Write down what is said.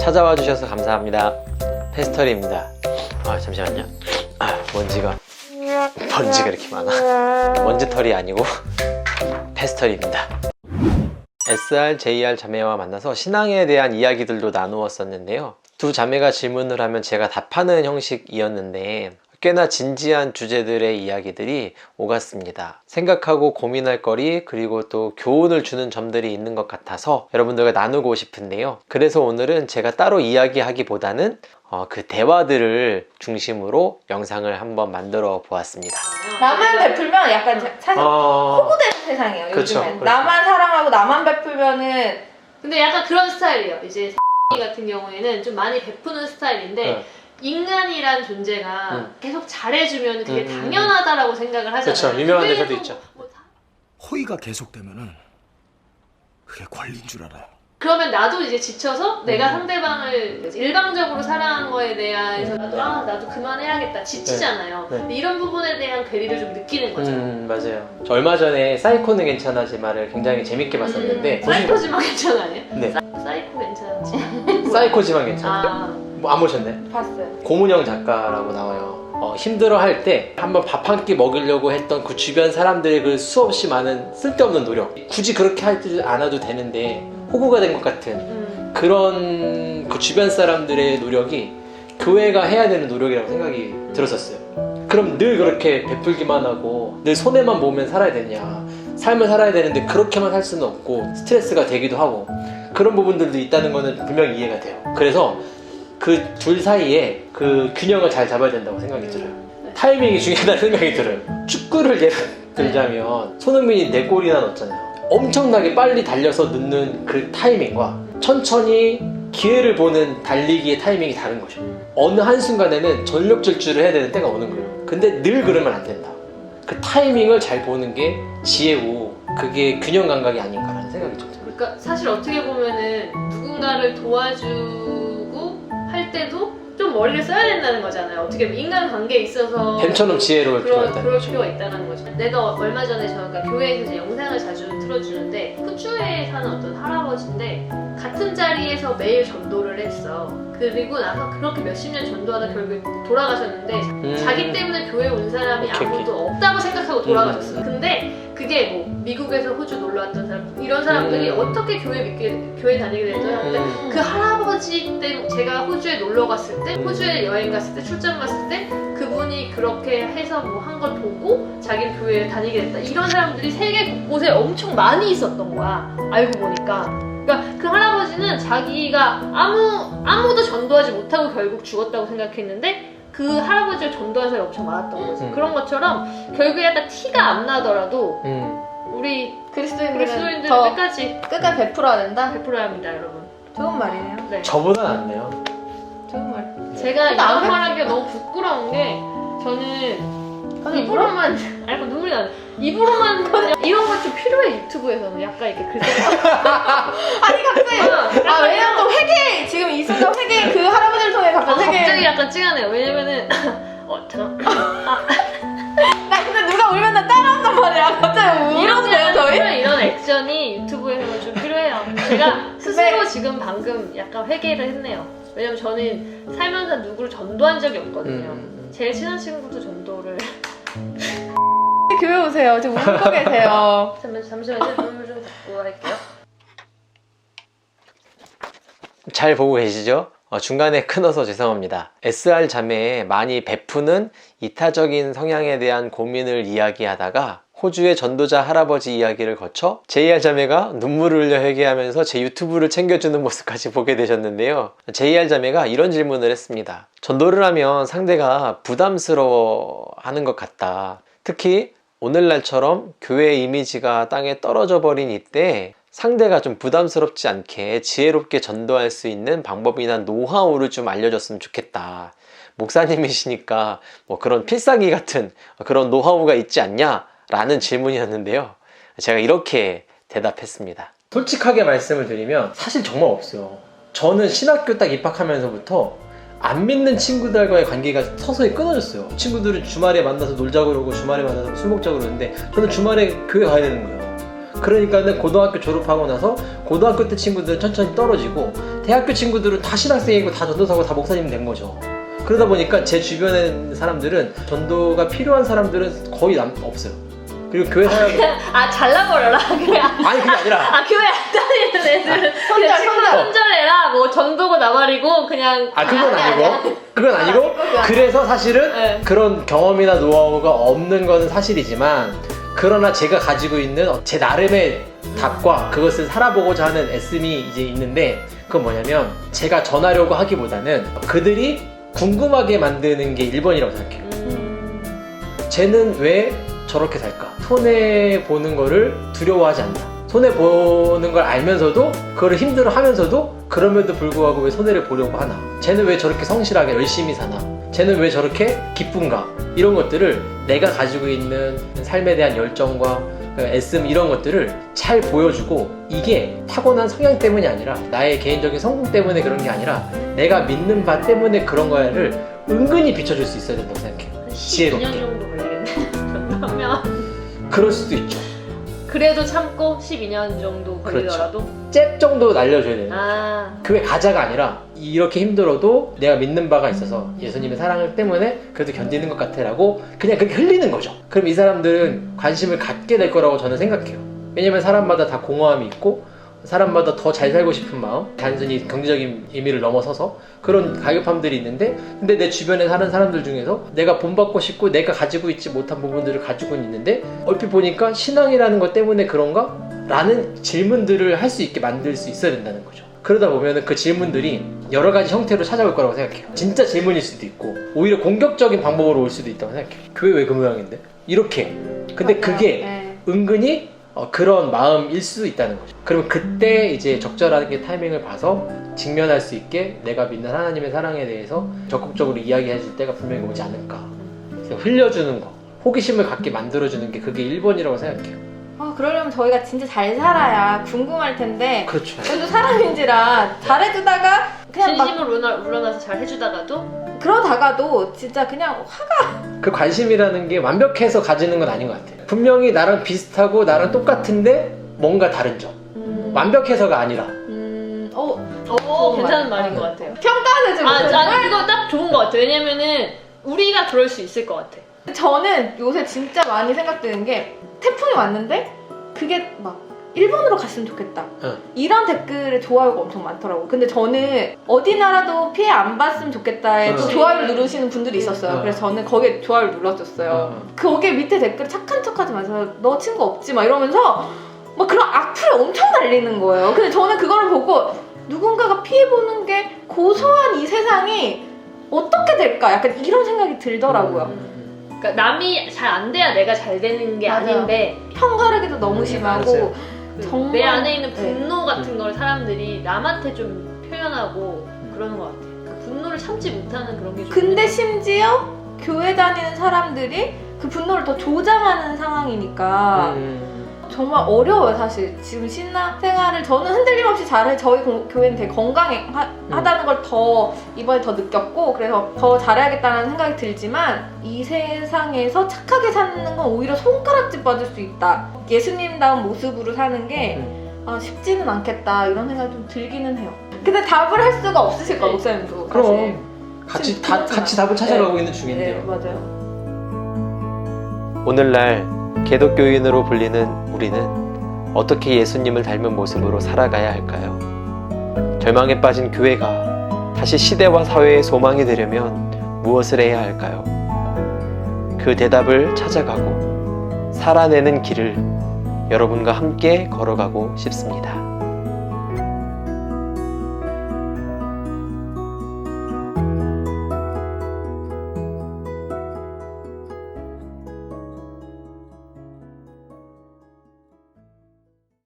찾아와 주셔서 감사합니다. 페스터리입니다. 잠시만요. 먼지가 이렇게 많아. 먼지털이 아니고 페스터리입니다. SR, JR 자매와 만나서 신앙에 대한 이야기들도 나누었었는데요. 두 자매가 질문을 하면 제가 답하는 형식이었는데 꽤나 진지한 주제들의 이야기들이 오갔습니다. 생각하고 고민할 거리, 그리고 또 교훈을 주는 점들이 있는 것 같아서 여러분들과 나누고 싶은데요. 그래서 오늘은 제가 따로 이야기하기보다는 그 대화들을 중심으로 영상을 한번 만들어 보았습니다. 나만 베풀면 약간 사실 호구되는 세상이에요. 그쵸, 요즘엔 나만 사랑하고 나만 베풀면은. 근데 약간 그런 스타일이에요. 이제 같은 경우에는 좀 많이 베푸는 스타일인데 인간이란 존재가 계속 잘해주면 되게 당연하다라고 생각을 하잖아요. 그렇죠. 유명한 대사도 있죠. 호의가 계속되면은 그게 권리인 줄 알아요. 그러면 나도 이제 지쳐서 내가 상대방을 일방적으로 사랑한 거에 대해서 나도 그만해야겠다 지치잖아요. 근데 이런 부분에 대한 괴리를 좀 느끼는 거죠. 맞아요. 저 얼마 전에 사이코는 괜찮아지 말을 굉장히 재밌게 봤었는데 사이코지만 괜찮아요? 네. 사이코 괜찮지? 사이코지만 괜찮아. 안 보셨네? 봤어요. 고문영 작가라고 나와요. 힘들어할 때 한번 밥 한 끼 먹으려고 했던 그 주변 사람들의 그 수없이 많은 쓸데없는 노력, 굳이 그렇게 하지 않아도 되는데 호구가 된 것 같은 그런 그 주변 사람들의 노력이 교회가 해야 되는 노력이라고 생각이 들었었어요. 그럼 늘 그렇게 베풀기만 하고 늘 손해만 보면 살아야 되냐, 삶을 살아야 되는데 그렇게만 살 수는 없고 스트레스가 되기도 하고 그런 부분들도 있다는 거는 분명히 이해가 돼요. 그래서 그 둘 사이에 그 균형을 잘 잡아야 된다고 생각이 들어요. 타이밍이 중요하다는 생각이 들어요. 축구를 예를 들자면 손흥민이 4골이나 넣었잖아요. 엄청나게 빨리 달려서 넣는 그 타이밍과 천천히 기회를 보는 달리기의 타이밍이 다른 거죠. 어느 한순간에는 전력 질주를 해야 되는 때가 오는 거예요. 근데 늘 그러면 안 된다. 그 타이밍을 잘 보는 게 지혜고 그게 균형 감각이 아닌가라는 생각이 좀 들어요. 그러니까 사실 어떻게 보면은 누군가를 도와주고 할 때도 좀 머리를 써야 된다는 거잖아요. 어떻게 보면 인간관계에 있어서 뱀처럼 지혜로울 필요가 있다는 그럴 거죠. 필요가 있다는 거죠. 내가 얼마 전에 저희가 교회에서 이제 영상을 자주 틀어주는데 호주에 사는 어떤 할아버지인데 같은 자리에서 매일 전도를 했어. 그리고 나서 그렇게 몇십 년 전도하다 결국에 돌아가셨는데 자기 때문에 교회 온 사람이 아무도 없다고 생각하고 돌아가셨어요. 근데 그게 뭐 미국에서 호주 놀러 왔던 사람 이런 사람들이 어떻게 교회 다니게 됐어요? 근데 그 할아버지 때문에 제가 호주에 놀러 갔을 때 호주에 여행 갔을 때 출장 갔을 때 그분이 그렇게 해서 뭐 한 걸 보고 자기는 교회에 다니게 됐다. 이런 사람들이 세계 곳곳에 엄청 많이 있었던 거야. 알고 보니까. 그러니까 그 할아버지는 자기가 아무도 전도하지 못하고 결국 죽었다고 생각했는데 그 할아버지를 전도한 사람이 엄청 많았던 거지. 그런 것처럼 결국에 약간 티가 안 나더라도 우리 그리스도인들은 끝까지 베풀어야 된다? 베풀어야 합니다, 여러분. 좋은 말이네요. 네. 저보다 낫네요. 좋은 말. 제가 이런 말하기가 너무 부끄러운 게 저는 입으로만 아니 눈물이 나네. 입으로만 이런 거 좀 필요해. 유튜브에서는 약간 이렇게 글쓰기 아니 갑자기 왜냐면 또 회개 지금 이 순간 회개 그 할아버지를 통해 갑자기 약간 찡하네요. 왜냐면은 나 근데 누가 울면 나 따라온단 말이야. 갑자기 울었네요 저희. 이런 액션이 유튜브에서는 좀 필요해요. 제가 스스로 지금 방금 약간 회개를 했네요. 왜냐면 저는 살면서 누구를 전도한 적이 없거든요. 제일 친한 친구도 전도를 교회 오세요. 지금 울고 계세요. 잠시만요. 눈물 좀 닦고 할게요. 잘 보고 계시죠? 중간에 끊어서 죄송합니다. SR 자매에 많이 베푸는 이타적인 성향에 대한 고민을 이야기하다가 호주의 전도자 할아버지 이야기를 거쳐 JR 자매가 눈물을 흘려 회개하면서 제 유튜브를 챙겨주는 모습까지 보게 되셨는데요. JR 자매가 이런 질문을 했습니다. 전도를 하면 상대가 부담스러워 하는 것 같다. 특히 오늘날처럼 교회 이미지가 땅에 떨어져 버린 이때 상대가 좀 부담스럽지 않게 지혜롭게 전도할 수 있는 방법이나 노하우를 좀 알려줬으면 좋겠다. 목사님이시니까 뭐 그런 필살기 같은 그런 노하우가 있지 않냐? 라는 질문이었는데요. 제가 이렇게 대답했습니다. 솔직하게 말씀을 드리면 사실 정말 없어요. 저는 신학교 딱 입학하면서부터 안 믿는 친구들과의 관계가 서서히 끊어졌어요. 친구들은 주말에 만나서 놀자고 그러고 주말에 만나서 술 먹자고 그러는데 저는 주말에 교회 가야 되는 거예요. 그러니까는 고등학교 졸업하고 나서 고등학교 때 친구들은 천천히 떨어지고 대학교 친구들은 다 신학생이고 다 전도사고 다 목사님 된 거죠. 그러다 보니까 제 주변에 있는 사람들은 전도가 필요한 사람들은 거의 없어요. 그리고 교회 아 잘라버려라 그래. 아니 그게 아니라 아 교회 안 다니는 애들은 손절, 손절. 손절해라 뭐 전도고 나발이고 그냥 그건 아니고 그래서 사실은 네. 그런 경험이나 노하우가 없는 건 사실이지만 그러나 제가 가지고 있는 제 나름의 답과 그것을 살아보고자 하는 애씀이 이제 있는데 그건 뭐냐면 제가 전하려고 하기보다는 그들이 궁금하게 만드는 게 1번이라고 생각해요. 쟤는 왜 저렇게 살까? 손해보는 거를 두려워하지 않나? 손해보는 걸 알면서도 그거를 힘들어 하면서도 그럼에도 불구하고 왜 손해를 보려고 하나? 쟤는 왜 저렇게 성실하게 열심히 사나? 쟤는 왜 저렇게 기쁜가? 이런 것들을 내가 가지고 있는 삶에 대한 열정과 애씀 이런 것들을 잘 보여주고 이게 타고난 성향 때문이 아니라 나의 개인적인 성공 때문에 그런 게 아니라 내가 믿는 바 때문에 그런 거를 은근히 비춰줄 수 있어야 된다고 생각해요. 12년 지혜롭게. 정도 걸리겠네. 그러면 그럴 수도 있죠. 그래도 참고 12년 정도 걸리더라도 잽 정도 날려줘야 되는 거예요. 아 그게 가자가 아니라 이렇게 힘들어도 내가 믿는 바가 있어서 예수님의 사랑 때문에 그래도 견디는 것 같아 라고 그냥 그렇게 흘리는 거죠. 그럼 이 사람들은 관심을 갖게 될 거라고 저는 생각해요. 왜냐면 사람마다 다 공허함이 있고 사람마다 더 잘 살고 싶은 마음, 단순히 경제적인 의미를 넘어서서 그런 가격함들이 있는데 근데 내 주변에 사는 사람들 중에서 내가 본받고 싶고 내가 가지고 있지 못한 부분들을 가지고는 있는데 얼핏 보니까 신앙이라는 것 때문에 그런가? 라는 질문들을 할 수 있게 만들 수 있어야 된다는 거죠. 그러다 보면 그 질문들이 여러 가지 형태로 찾아올 거라고 생각해요. 진짜 질문일 수도 있고 오히려 공격적인 방법으로 올 수도 있다고 생각해요. 교회 왜 그 모양인데? 이렇게. 근데 맞아요. 그게 네. 은근히 그런 마음일 수 있다는 거죠. 그러면 그때 이제 적절하게 타이밍을 봐서 직면할 수 있게 내가 믿는 하나님의 사랑에 대해서 적극적으로 이야기해 줄 때가 분명히 오지 않을까. 그래서 흘려주는 거, 호기심을 갖게 만들어주는 게 그게 1번이라고 생각해요. 그러려면 저희가 진짜 잘 살아야 궁금할 텐데 그렇죠. 저희도 사람인지라 잘해주다가 그냥 막 진심으로 우러나서 잘 해주다가도 그러다가도 진짜 그냥 그 관심이라는 게 완벽해서 가지는 건 아닌 것 같아요. 분명히 나랑 비슷하고 나랑 똑같은데 뭔가 다른 점. 완벽해서가 아니라. 괜찮은 말인 것 같아요. 평가하는 아니 이거 딱 좋은 것 같아요. 왜냐면은 우리가 그럴 수 있을 것 같아. 저는 요새 진짜 많이 생각드는 게 태풍이 왔는데 그게 막 일본으로 갔으면 좋겠다 응. 이런 댓글에 좋아요가 엄청 많더라고. 근데 저는 어디 나라도 피해 안 봤으면 좋겠다에 또 응. 좋아요를 누르시는 분들이 있었어요. 응. 그래서 저는 거기에 좋아요를 눌러줬어요. 거기에 밑에 댓글에 착한 척하지 마세요, 너 친구 없지 막 이러면서 막 그런 악플 엄청 달리는 거예요. 근데 저는 그거를 보고 누군가가 피해보는 게 고소한 이 세상이 어떻게 될까 약간 이런 생각이 들더라고요. 그러니까 남이 잘 안 돼야 내가 잘 되는 게 맞아요. 아닌데 편가르기도 너무 심하고 맞아요. 정말 내 안에 있는 네. 분노 같은 걸 사람들이 남한테 좀 표현하고 그러는 것 같아요. 그 분노를 참지 못하는 그런 게 좀 근데 있는 심지어 교회 다니는 사람들이 그 분노를 더 조장하는 상황이니까 정말 어려워요. 사실 지금 신앙생활을 저는 흔들림 없이 잘해. 저희 교회는 되게 건강하다는 걸 더 이번에 더 느꼈고 그래서 더 잘해야겠다는 생각이 들지만 이 세상에서 착하게 사는 건 오히려 손가락질 받을 수 있다. 예수님다운 모습으로 사는 게 쉽지는 않겠다 이런 생각이 좀 들기는 해요. 근데 답을 할 수가 없으실 거예요, 목사님도. 사실. 그럼 같이 답을 찾아가고 있는 중인데요. 네, 맞아요. 오늘날 개독교인으로 불리는 우리는 어떻게 예수님을 닮은 모습으로 살아가야 할까요? 절망에 빠진 교회가 다시 시대와 사회의 소망이 되려면 무엇을 해야 할까요? 그 대답을 찾아가고 살아내는 길을 여러분과 함께 걸어가고 싶습니다.